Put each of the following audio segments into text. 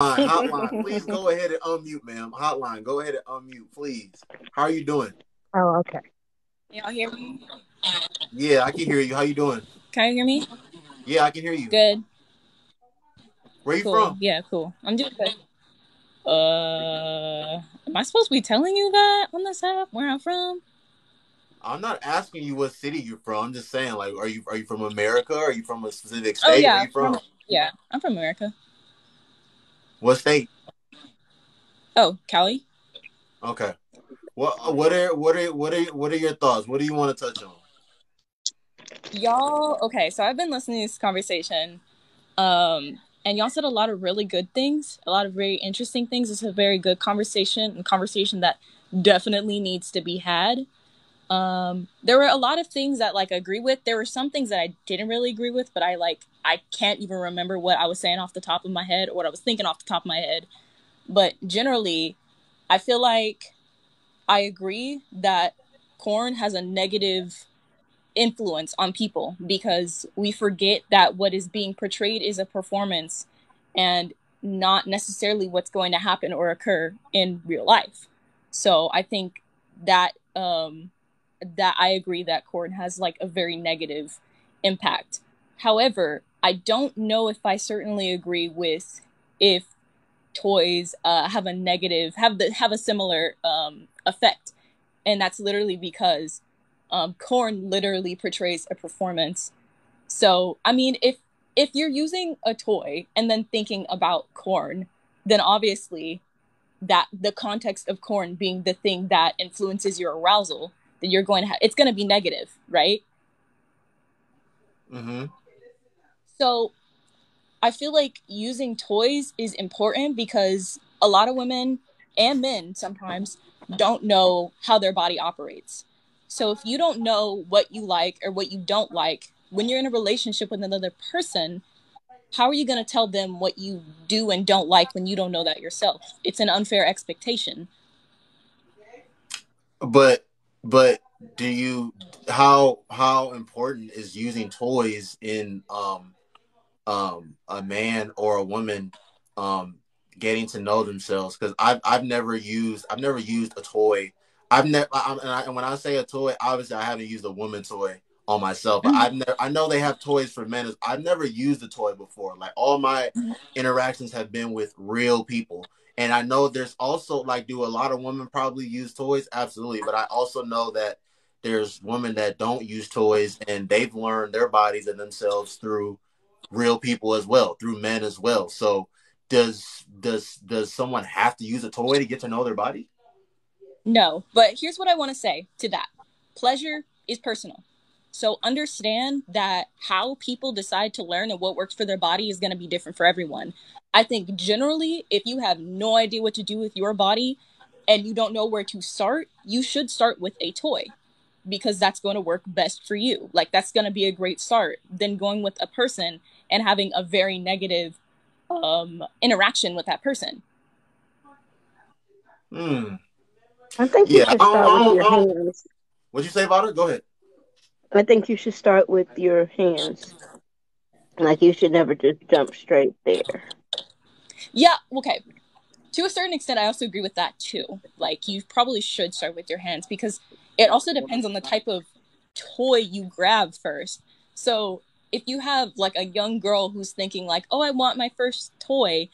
Hotline, please go ahead and unmute, ma'am. Hotline, go ahead and unmute, please. How are you doing? Oh, okay. Y'all hear me? Yeah, I can hear you. How you doing? Can you hear me? Yeah, I can hear you. Good. Where you Cool. from? Yeah, cool. I'm doing good. Am I supposed to be telling you that on this app where I'm from? I'm not asking you what city you're from. I'm just saying, like, are you from America? Are you from a specific Oh state? Where yeah, you from? I'm from America. What state? Oh, Cali. Okay. What are your thoughts? What do you want to touch on? Y'all, okay, so I've been listening to this conversation. And y'all said a lot of really good things, a lot of very interesting things. It's a very good conversation, and conversation that definitely needs to be had. There were a lot of things that like I agree with. There were some things that I didn't really agree with, but I can't even remember what I was saying off the top of my head or what I was thinking off the top of my head. But generally, I feel like I agree that corn has a negative influence on people because we forget that what is being portrayed is a performance and not necessarily what's going to happen or occur in real life. So I think that that I agree that corn has like a very negative impact. However, I don't know if I certainly agree with if toys have a negative have a similar effect, and that's literally because corn literally portrays a performance. So I mean, if you're using a toy and then thinking about corn, then obviously that the context of corn being the thing that influences your arousal, that you're going to have, it's going to be negative, right? Mm-hmm. So I feel like using toys is important because a lot of women and men sometimes don't know how their body operates. So if you don't know what you like or what you don't like when you're in a relationship with another person, how are you going to tell them what you do and don't like when you don't know that yourself? It's an unfair expectation. But but do you how important is using toys in a man or a woman um getting to know themselves? Because I've never used a toy. And when I say a toy, obviously I haven't used a woman toy on myself, but Mhm. I know they have toys for men. I've never used a toy before. Like all my interactions have been with real people. And I know there's also like, do a lot of women probably use toys? Absolutely. But I also know that there's women that don't use toys and they've learned their bodies and themselves through real people as well, through men as well. So does someone have to use a toy to get to know their body? No, but here's what I want to say to that. Pleasure is personal. So understand that how people decide to learn and what works for their body is going to be different for everyone. I think generally, if you have no idea what to do with your body and you don't know where to start, you should start with a toy because that's going to work best for you. Like that's going to be a great start than going with a person and having a very negative interaction with that person. Hmm. I think you Yeah. should start with your hands. What'd you say about it? Go ahead. I think you should start with your hands. Like you should never just jump straight there. Yeah, okay. To a certain extent, I also agree with that too. Like, you probably should start with your hands because it also depends on the type of toy you grab first. So, if you have like a young girl who's thinking like, "Oh, I want my first toy,"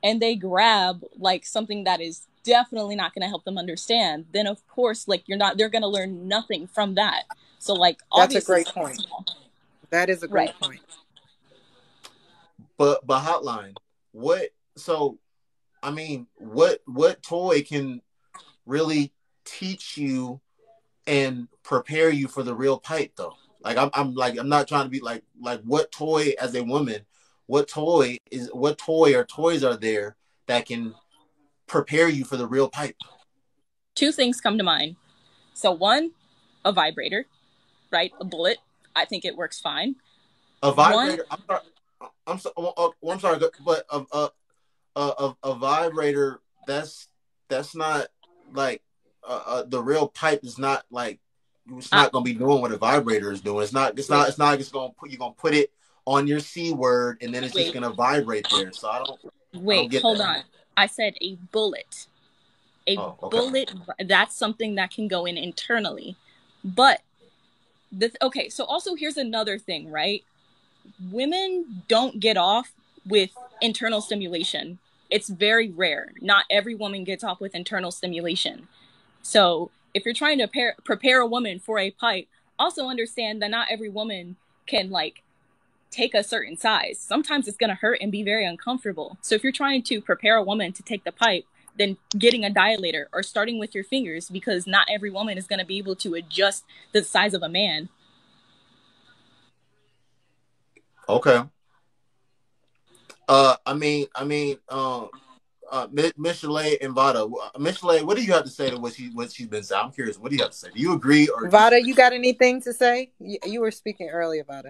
and they grab like something that is definitely not going to help them understand, then of course, like they're going to learn nothing from that. So, like, That's a obviously, great start point. small. That is a Right? great point. But hotline. What so I mean, what toy can really teach you and prepare you for the real pipe though? Like I'm not trying to be like what toy as a woman, what toy or toys are there that can prepare you for the real pipe? Two things come to mind. So, one, a vibrator, right? A bullet. I think it works fine. A One, vibrator. I'm sorry, but a vibrator. That's not like the real pipe is not like it's I, not gonna be doing what a vibrator is doing. It's not just gonna put you gonna put it on your C word and then it's just wait, gonna vibrate there. So I don't. I don't Wait, get hold that. on. I said a bullet. A Oh, okay. bullet, that's something that can go in internally. But okay, so also here's another thing, right? Women don't get off with internal stimulation. It's very rare. Not every woman gets off with internal stimulation. So if you're trying to prepare a woman for a pipe, also understand that not every woman can like take a certain size. Sometimes it's going to hurt and be very uncomfortable. So if you're trying to prepare a woman to take the pipe, then getting a dilator or starting with your fingers, because not every woman is going to be able to adjust the size of a man. Okay. Miss Chalet and Vada. Miss Chalet, what do you have to say to what she's been saying? I'm curious. What do you have to say? Do you agree or Vada, disagree? you got anything to say? You were speaking earlier, Vada.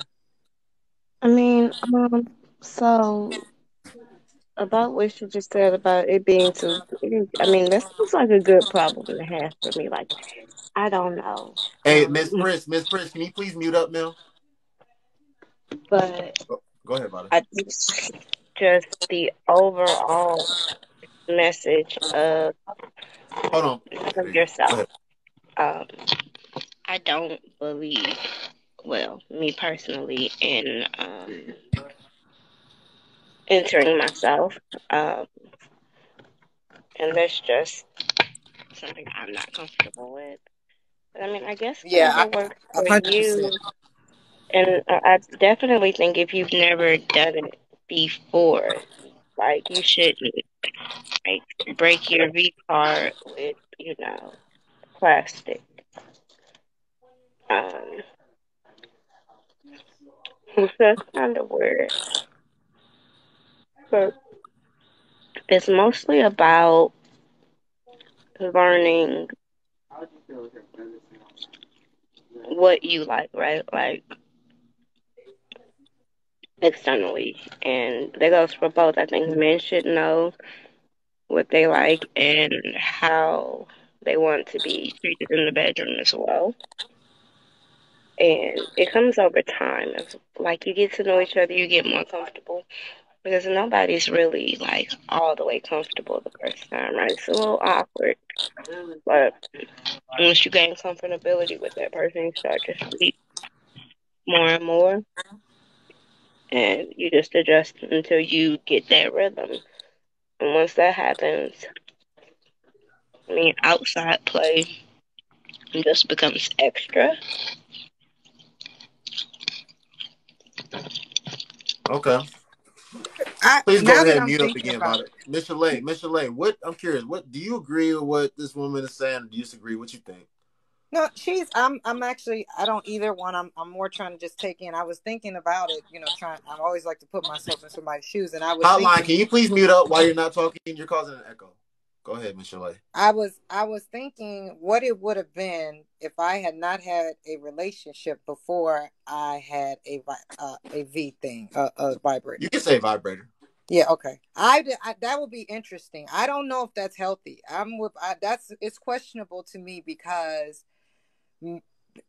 I mean, so about what she just said about it being too, I mean, that sounds like a good problem to have for me. Like, I don't know. Hey, Miss Prince, can you please mute up now? But Go ahead, Vada. I just the overall message of Hold on. yourself. I don't believe, well, me personally, in entering myself. And that's just something I'm not comfortable with. But I mean, I guess Yeah, whatever works for 100%. you. And I definitely think if you've never done it before, like you shouldn't like break your V card with, plastic. Um, so that's kind of weird. But it's mostly about learning what you like, right? Like externally. And that goes for both. I think men should know what they like and how they want to be treated in the bedroom as well. And it comes over time. It's like you get to know each other, you get more comfortable. Because nobody's really like all the way comfortable the first time, right? It's a little awkward. But once you gain comfortability with that person, you start to sleep more and more. And you just adjust until you get that rhythm. And once that happens, I mean, outside play just becomes extra. Okay. Please go Now ahead that and I'm mute up thinking again, about Vada. it. Miss Chalet, what I'm curious, what do you agree with what this woman is saying or do you disagree? What you think? No, I'm actually, I don't either one. I'm more trying to just take in. I was thinking about it, I always like to put myself in somebody's shoes. And I was Hotline, thinking, can you please mute up while you're not talking? You're causing an echo. Go ahead, Miss Chalet. I was thinking what it would have been if I had not had a relationship before I had a V thing, a vibrator. You can say vibrator. Yeah, okay. That would be interesting. I don't know if that's healthy. It's questionable to me because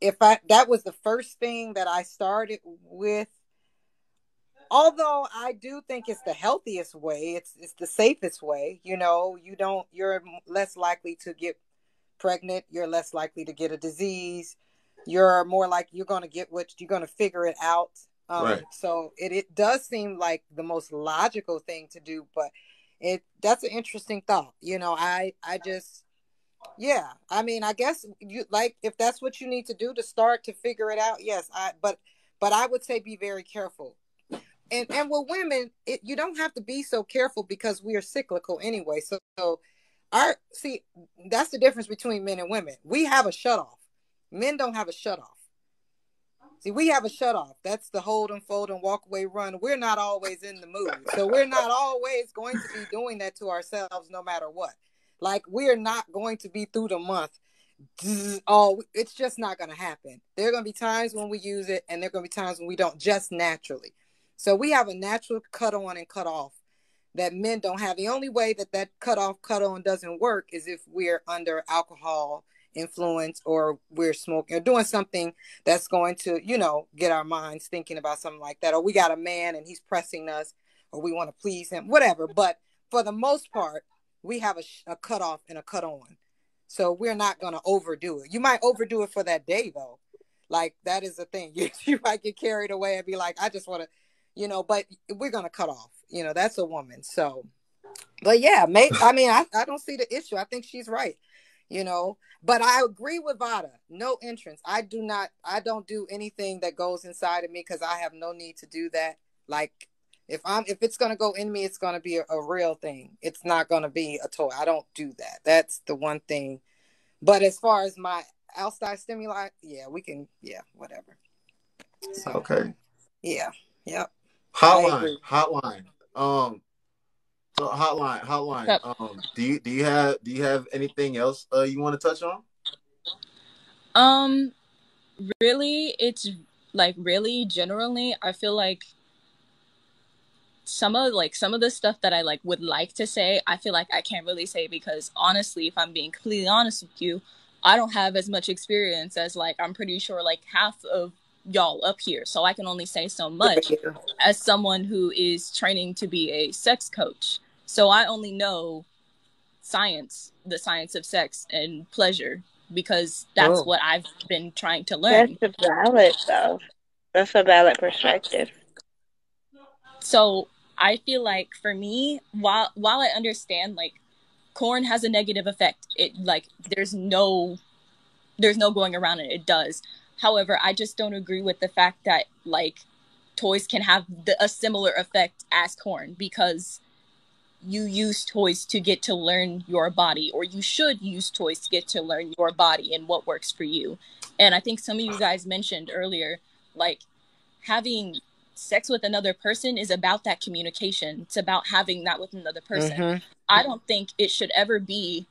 if that was the first thing that I started with, although I do think it's the healthiest way, it's the safest way. You're less likely to get pregnant, you're less likely to get a disease, you're more like you're going to get what you're going to figure it out. Right. So it does seem like the most logical thing to do, but that's an interesting thought. I just, yeah, I mean, I guess you like, if that's what you need to do to start to figure it out. Yes. But I would say be very careful. And with women, you don't have to be so careful because we are cyclical anyway. So that's the difference between men and women. We have a shut off. Men don't have a shut off. See, we have a shut off. That's the hold and fold and walk away run. We're not always in the mood. So we're not always going to be doing that to ourselves no matter what. Like, we're not going to be through the month. Oh, it's just not going to happen. There are going to be times when we use it, and there are going to be times when we don't, just naturally. So we have a natural cut on and cut off that men don't have. The only way that cut off, cut on doesn't work is if we're under alcohol influence or we're smoking or doing something that's going to, get our minds thinking about something like that. Or we got a man and he's pressing us or we want to please him, whatever. But for the most part, we have a cut off and a cut on. So we're not going to overdo it. You might overdo it for that day, though. Like, that is the thing. You might get carried away and be like, I just want to, but we're going to cut off. That's a woman. So, but yeah, I don't see the issue. I think she's right, But I agree with Vada. No entrance. I don't do anything that goes inside of me because I have no need to do that. Like, if it's going to go in me, it's going to be a real thing. It's not going to be a toy. I don't do that. That's the one thing. But as far as my outside stimuli, whatever. So, okay. Yeah. Yep. Hotline. So hotline. Yep. Do you have anything else you want to touch on? Really, it's like really generally, I feel like some of the stuff that I would like to say, I feel like I can't really say because honestly, if I'm being completely honest with you, I don't have as much experience as I'm pretty sure half of y'all up here. So I can only say so much as someone who is training to be a sex coach. So I only know the science of sex and pleasure because that's what I've been trying to learn. That's valid, though. That's a valid perspective. So I feel like for me, while I understand corn has a negative effect, it there's no going around it. It does. However, I just don't agree with the fact that toys can have a similar effect as corn because you use toys to get to learn your body, or you should use toys to get to learn your body and what works for you. And I think some of you guys mentioned earlier, having sex with another person is about that communication. It's about having that with another person. Mm-hmm. I don't think it should ever be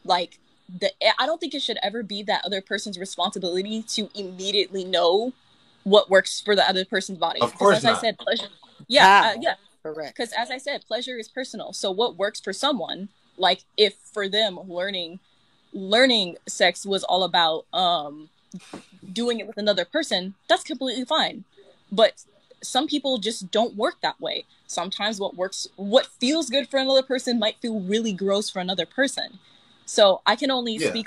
I don't think it should ever be that other person's responsibility to immediately know what works for the other person's body. Of course, as not. I said, pleasure. Yeah. Correct. Because as I said, pleasure is personal. So what works for someone, if for them learning sex was all about doing it with another person, that's completely fine. But some people just don't work that way. Sometimes what feels good for another person might feel really gross for another person. So I can only really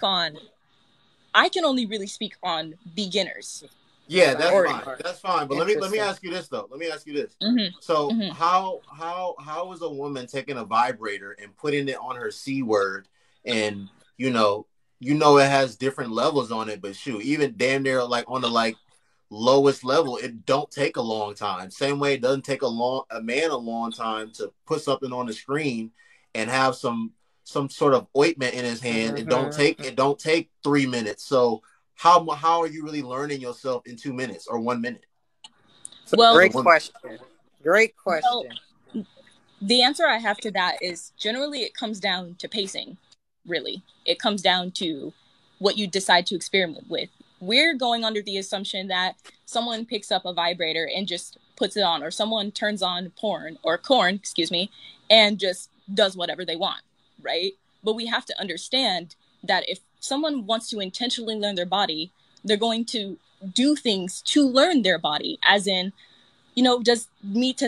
speak on beginners. Yeah, that's fine. But let me ask you this though. Mm-hmm. So mm-hmm. how is a woman taking a vibrator and putting it on her C word, and it has different levels on it, but shoot, even damn near on the lowest level, it don't take a long time. Same way it doesn't take a man a long time to put something on the screen and have some sort of ointment in his hand. Mm-hmm. It don't take 3 minutes. So how are you really learning yourself in 2 minutes or 1 minute? So great question. Well, the answer I have to that is generally it comes down to pacing. Really, it comes down to what you decide to experiment with. We're going under the assumption that someone picks up a vibrator and just puts it on, or someone turns on corn, and just does whatever they want, right? But we have to understand that if someone wants to intentionally learn their body, they're going to do things to learn their body, as in, does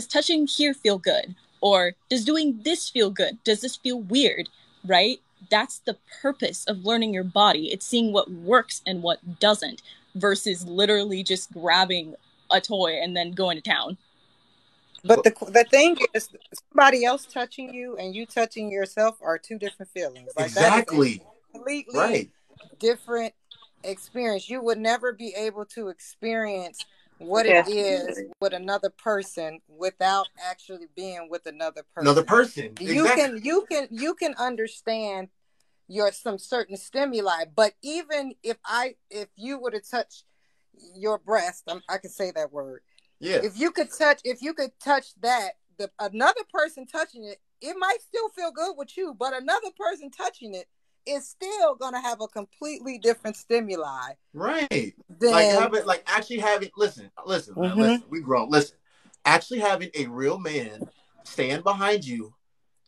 touching here feel good? Or does doing this feel good? Does this feel weird, right? That's the purpose of learning your body. It's seeing what works and what doesn't, versus literally just grabbing a toy and then going to town. But the thing is, somebody else touching you and you touching yourself are two different feelings. Exactly. That is a completely different experience. You would never be able to experience what it is with another person without actually being with another person. Exactly. You can understand some certain stimuli, but even if you were to touch your breast, I could say that word. Yeah. If you could touch that, another person touching it, it might still feel good with you, but another person touching it is still gonna have a completely different stimuli. Right. Actually having listen, mm-hmm. Man, listen, we grown. Listen. Actually having a real man stand behind you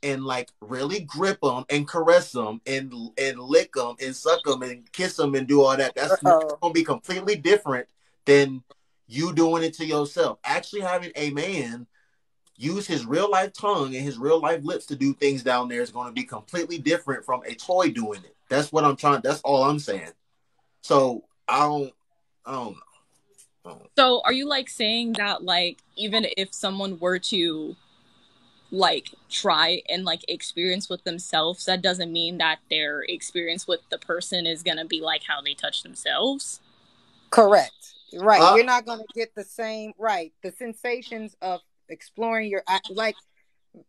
and really grip them and caress them and lick them and suck them and kiss them and do all that. That's gonna be completely different than you doing it to yourself. Actually having a man use his real life tongue and his real life lips to do things down there is going to be completely different from a toy doing it. That's what I'm trying. That's all I'm saying. So I don't know. So are you like saying that like even if someone were to like try and like experience with themselves, that doesn't mean that their experience with the person is gonna be like how they touch themselves? Correct. Right. You're not going to get the same, right. The sensations of exploring your, like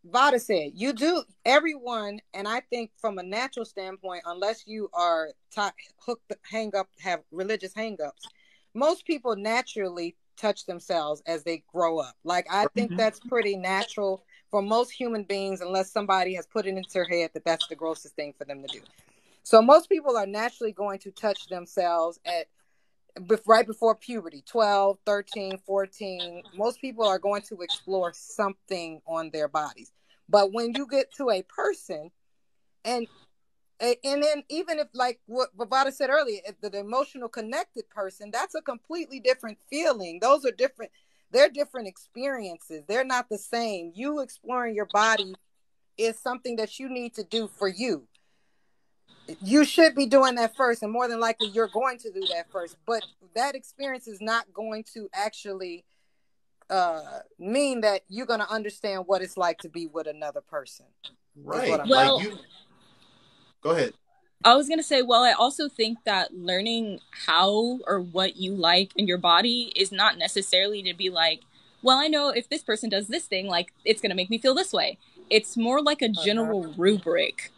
Vada said, you do, everyone, and I think from a natural standpoint, unless you are hooked, hang up, have religious hang-ups, most people naturally touch themselves as they grow up. Like, I think that's pretty natural for most human beings, unless somebody has put it into their head that that's the grossest thing for them to do. So most people are naturally going to touch themselves right before puberty, 12, 13, 14. Most people are going to explore something on their bodies. But when you get to a person, and then even if, like what Vada said earlier, if the emotional connected person, that's a completely different feeling. Those are different. They're different experiences. They're not the same. You exploring your body is something that you need to do for you. You should be doing that first, and more than likely you're going to do that first, but that experience is not going to actually mean that you're going to understand what it's like to be with another person. Right. Well, go ahead. I was going to say, well, I also think that learning how or what you like in your body is not necessarily to be like, well, I know if this person does this thing, like it's going to make me feel this way. It's more like a general rubric.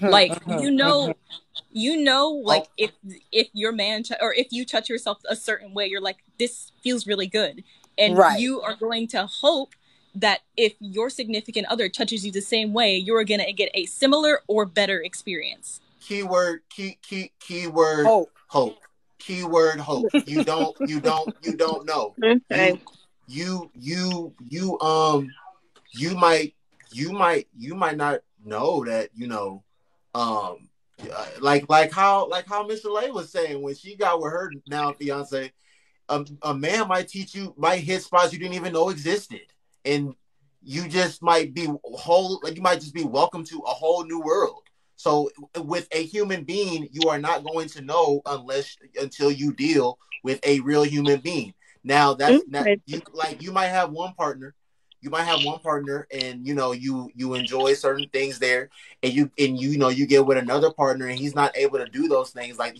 Like, you know, like if your man or if you touch yourself a certain way, you're like, this feels really good. And you are going to hope that if your significant other touches you the same way, you're going to get a similar or better experience. Keyword hope. Keyword hope. You don't know. Okay. You might not know that, you know, like how Miss Lay was saying when she got with her now fiance, a man might hit spots you didn't even know existed, and you just might be you might just be welcome to a whole new world. So with a human being, you are not going to know until you deal with a real human being. Now that's you might have one partner. You might have one partner, and you know you enjoy certain things there, and you get with another partner, and he's not able to do those things. Like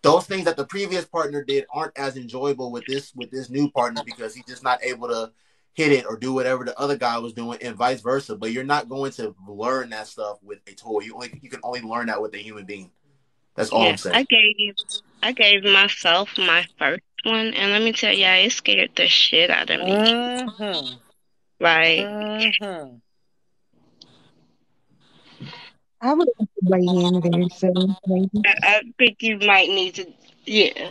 those things that the previous partner did aren't as enjoyable with this new partner because he's just not able to hit it or do whatever the other guy was doing, and vice versa. But you're not going to learn that stuff with a toy. You can only learn that with a human being. That's all I'm saying. I gave myself my first one, and let me tell you, it scared the shit out of me. Like, I would like to weigh in very soon, maybe. I think you might need to, yeah.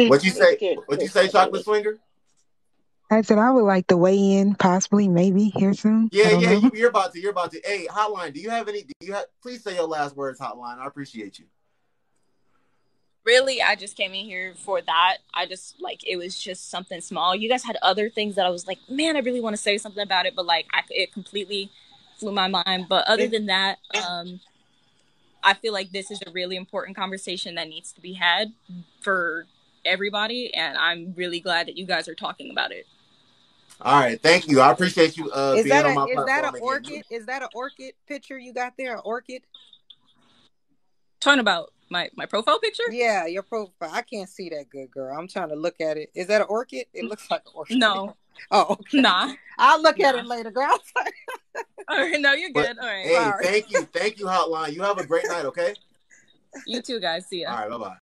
What you say, Chocolate Swinger? I said I would like to weigh in, possibly, maybe here soon. Yeah. You're about to. Hey, Hotline, please say your last words, Hotline. I appreciate you. Really, I just came in here for that. It was just something small. You guys had other things that I was like, man, I really want to say something about it, but like, it completely flew my mind. But other than that, I feel like this is a really important conversation that needs to be had for everybody, and I'm really glad that you guys are talking about it. All right, thank you. I appreciate you being on my platform. Is that an orchid? Is that an orchid picture you got there? An orchid? Talking about my profile picture? Yeah, your profile. I can't see that good, girl. I'm trying to look at it. Is that an orchid? It looks like an orchid. No. Oh, okay. Nah. I'll look at it later, girl. All right, no, you're good. All right. Hey, thank you, Hotline. You have a great night, okay? You too, guys. See ya. All right, bye-bye.